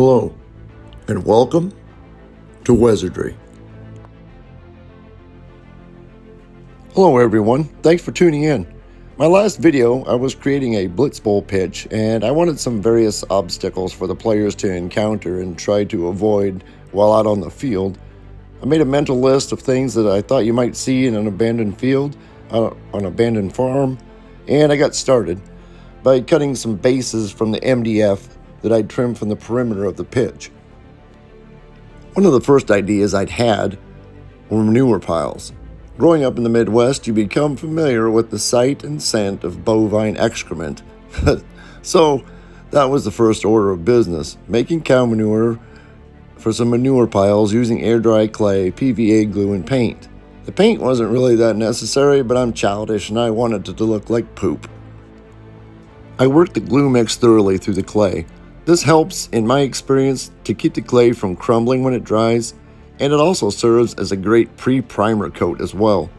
Hello, and welcome to Wesardry. Hello everyone, thanks for tuning in. My last video, I was creating a blitz bowl pitch, and I wanted some various obstacles for the players to encounter and try to avoid while out on the field. I made a mental list of things that I thought you might see in an abandoned field, on an abandoned farm, and I got started by cutting some bases from the MDF that I'd trimmed from the perimeter of the pitch. One of the first ideas I'd had were manure piles. Growing up in the Midwest, you become familiar with the sight and scent of bovine excrement. So that was the first order of business, making cow manure for some manure piles using air-dry clay, PVA glue, and paint. The paint wasn't really that necessary, but I'm childish and I wanted it to look like poop. I worked the glue mix thoroughly through the clay. This helps, in my experience, to keep the clay from crumbling when it dries, and it also serves as a great pre-primer coat as well.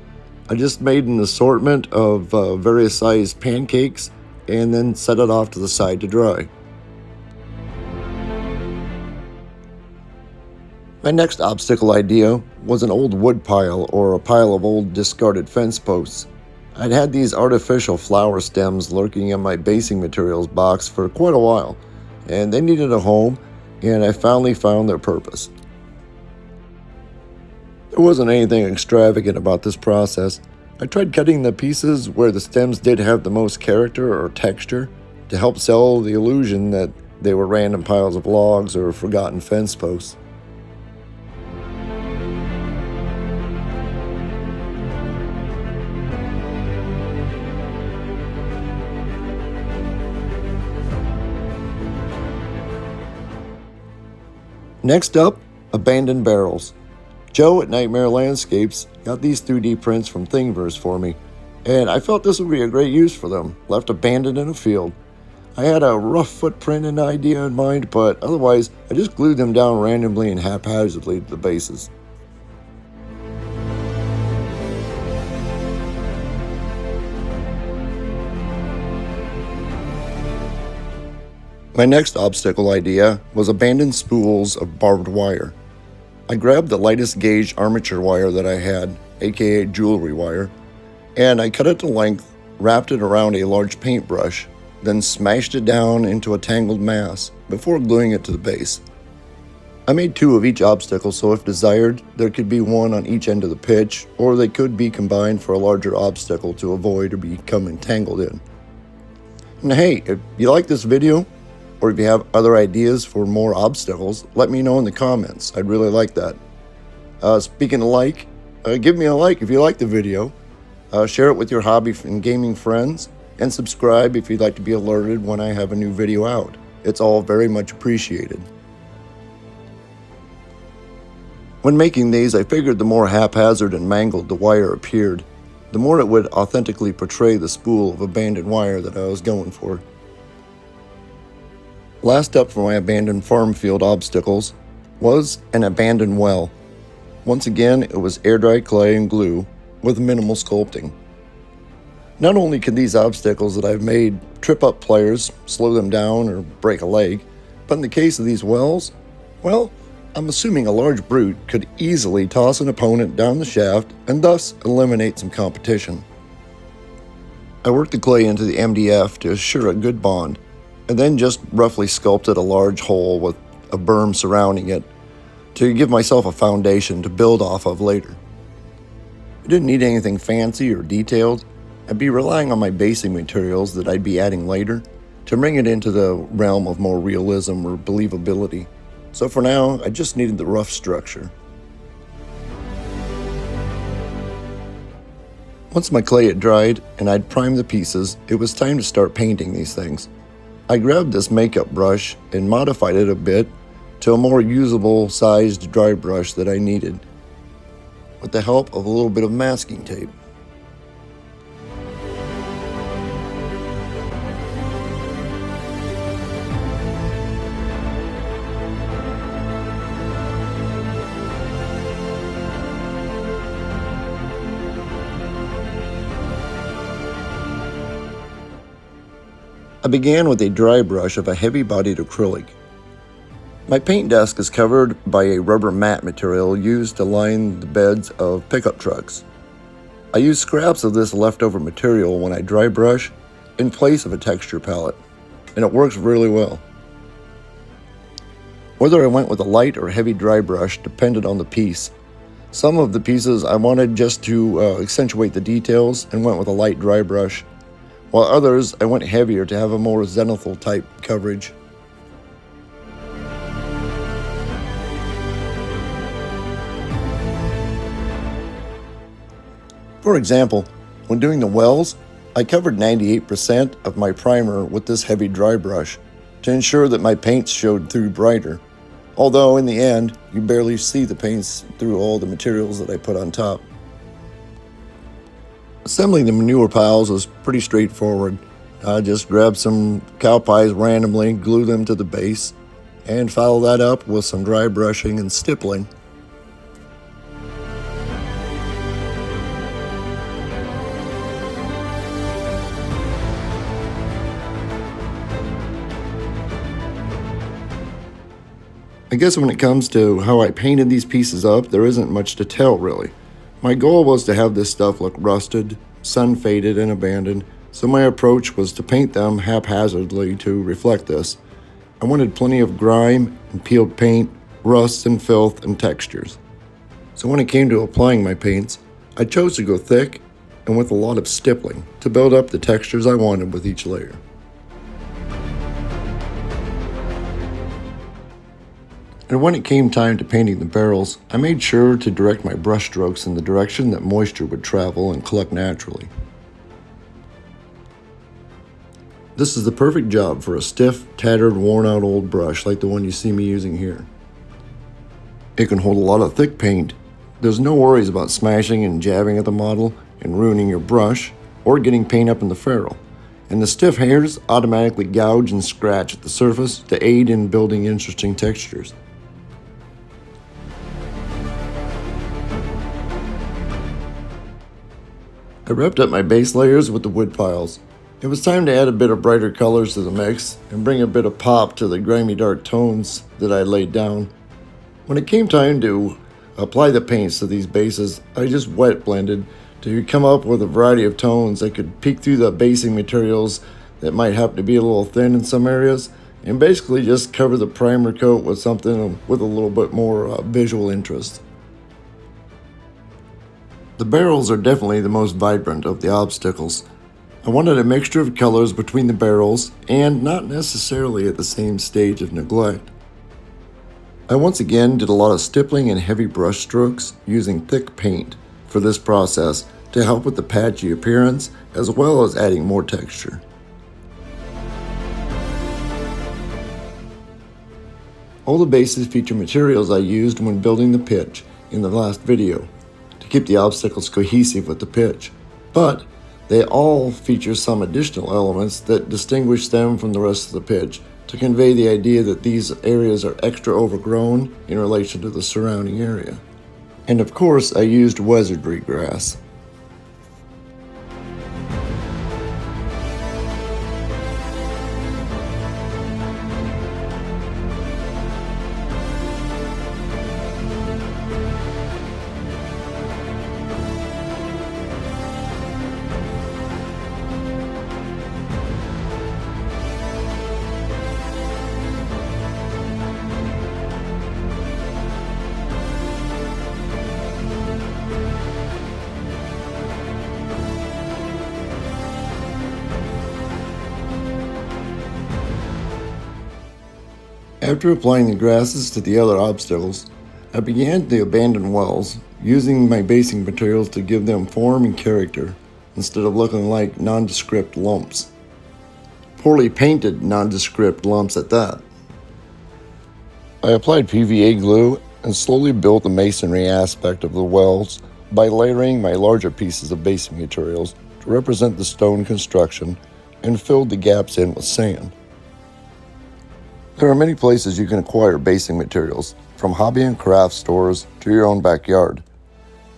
I just made an assortment of various sized pancakes and then set it off to the side to dry. My next obstacle idea was an old wood pile or a pile of old discarded fence posts. I'd had these artificial flower stems lurking in my basing materials box for quite a while, and they needed a home, and I finally found their purpose. There wasn't anything extravagant about this process. I tried cutting the pieces where the stems did have the most character or texture to help sell the illusion that they were random piles of logs or forgotten fence posts. Next up, abandoned barrels. Joe at Nightmare Landscapes got these 3D prints from Thingiverse for me, and I felt this would be a great use for them, left abandoned in a field. I had a rough footprint and idea in mind, but otherwise I just glued them down randomly and haphazardly to the bases. My next obstacle idea was abandoned spools of barbed wire. I grabbed the lightest gauge armature wire that I had, aka jewelry wire, and I cut it to length, wrapped it around a large paintbrush, then smashed it down into a tangled mass before gluing it to the base. I made 2 of each obstacle, so if desired, there could be one on each end of the pitch, or they could be combined for a larger obstacle to avoid or become entangled in. And hey, if you like this video, or if you have other ideas for more obstacles, let me know in the comments. I'd really like that. Speaking of like, give me a like if you like the video. Share it with your hobby and gaming friends. And subscribe if you'd like to be alerted when I have a new video out. It's all very much appreciated. When making these, I figured the more haphazard and mangled the wire appeared, the more it would authentically portray the spool of abandoned wire that I was going for. Last up for my abandoned farm field obstacles was an abandoned well. Once again, it was air-dry clay and glue with minimal sculpting. Not only can these obstacles that I've made trip up players, slow them down, or break a leg, but in the case of these wells, well, I'm assuming a large brute could easily toss an opponent down the shaft and thus eliminate some competition. I worked the clay into the MDF to assure a good bond, and then just roughly sculpted a large hole with a berm surrounding it to give myself a foundation to build off of later. I didn't need anything fancy or detailed. I'd be relying on my basing materials that I'd be adding later to bring it into the realm of more realism or believability. So for now, I just needed the rough structure. Once my clay had dried and I'd primed the pieces, it was time to start painting these things. I grabbed this makeup brush and modified it a bit to a more usable sized dry brush that I needed, with the help of a little bit of masking tape. I began with a dry brush of a heavy-bodied acrylic. My paint desk is covered by a rubber mat material used to line the beds of pickup trucks. I use scraps of this leftover material when I dry brush in place of a texture palette, and it works really well. Whether I went with a light or heavy dry brush depended on the piece. Some of the pieces I wanted just to accentuate the details and went with a light dry brush, while others I went heavier to have a more zenithal type coverage. For example, when doing the wells, I covered 98% of my primer with this heavy dry brush to ensure that my paints showed through brighter, although in the end, you barely see the paints through all the materials that I put on top. Assembling the manure piles was pretty straightforward. I just grabbed some cow pies randomly, glue them to the base, and follow that up with some dry brushing and stippling. I guess when it comes to how I painted these pieces up, there isn't much to tell really. My goal was to have this stuff look rusted, sun-faded, and abandoned, so my approach was to paint them haphazardly to reflect this. I wanted plenty of grime and peeled paint, rust and filth and textures. So when it came to applying my paints, I chose to go thick and with a lot of stippling to build up the textures I wanted with each layer. And when it came time to painting the barrels, I made sure to direct my brush strokes in the direction that moisture would travel and collect naturally. This is the perfect job for a stiff, tattered, worn-out old brush like the one you see me using here. It can hold a lot of thick paint. There's no worries about smashing and jabbing at the model and ruining your brush or getting paint up in the ferrule. And the stiff hairs automatically gouge and scratch at the surface to aid in building interesting textures. I wrapped up my base layers with the wood piles. It was time to add a bit of brighter colors to the mix and bring a bit of pop to the grimy dark tones that I laid down. When it came time to apply the paints to these bases, I just wet blended to come up with a variety of tones that could peek through the basing materials that might happen to be a little thin in some areas, and basically just cover the primer coat with something with a little bit more visual interest. The barrels are definitely the most vibrant of the obstacles. I wanted a mixture of colors between the barrels and not necessarily at the same stage of neglect. I once again did a lot of stippling and heavy brush strokes using thick paint for this process to help with the patchy appearance as well as adding more texture. All the bases feature materials I used when building the pitch in the last video to keep the obstacles cohesive with the pitch, but they all feature some additional elements that distinguish them from the rest of the pitch to convey the idea that these areas are extra overgrown in relation to the surrounding area. And of course, I used Wesardry grass. After applying the grasses to the other obstacles, I began the abandoned wells, using my basing materials to give them form and character, instead of looking like nondescript lumps. Poorly painted nondescript lumps at that. I applied PVA glue and slowly built the masonry aspect of the wells by layering my larger pieces of basing materials to represent the stone construction and filled the gaps in with sand. There are many places you can acquire basing materials, from hobby and craft stores to your own backyard.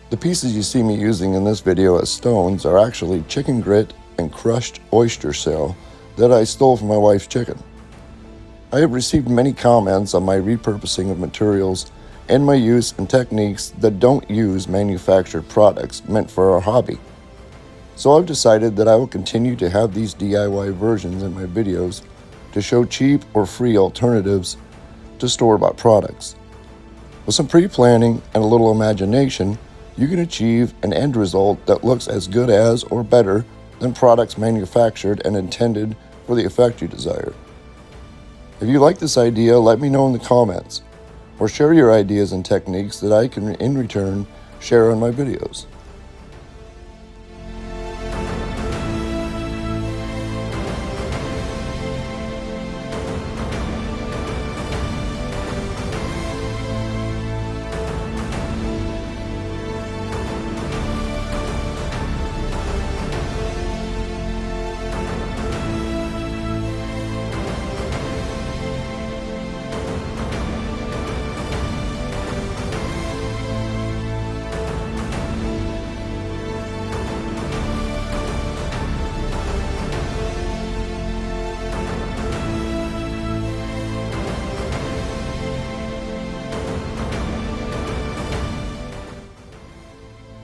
The pieces you see me using in this video as stones are actually chicken grit and crushed oyster shell that I stole from my wife's chicken. I have received many comments on my repurposing of materials and my use and techniques that don't use manufactured products meant for our hobby. So I've decided that I will continue to have these DIY versions in my videos to show cheap or free alternatives to store-bought products. With some pre-planning and a little imagination, you can achieve an end result that looks as good as or better than products manufactured and intended for the effect you desire. If you like this idea, let me know in the comments, or share your ideas and techniques that I can in return share on my videos.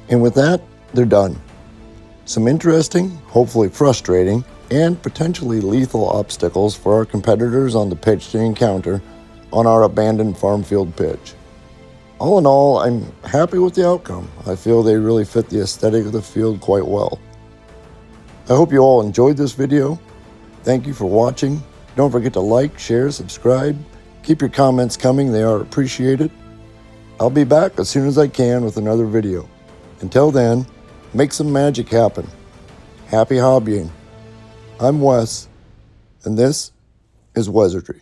And with that, they're done. Some interesting, hopefully frustrating, and potentially lethal obstacles for our competitors on the pitch to encounter on our abandoned farm field pitch. All in all, I'm happy with the outcome. I feel they really fit the aesthetic of the field quite well. I hope you all enjoyed this video. Thank you for watching. Don't forget to like, share, subscribe. Keep your comments coming, they are appreciated. I'll be back as soon as I can with another video. Until then, make some magic happen. Happy hobbying. I'm Wes, and this is Wesardry.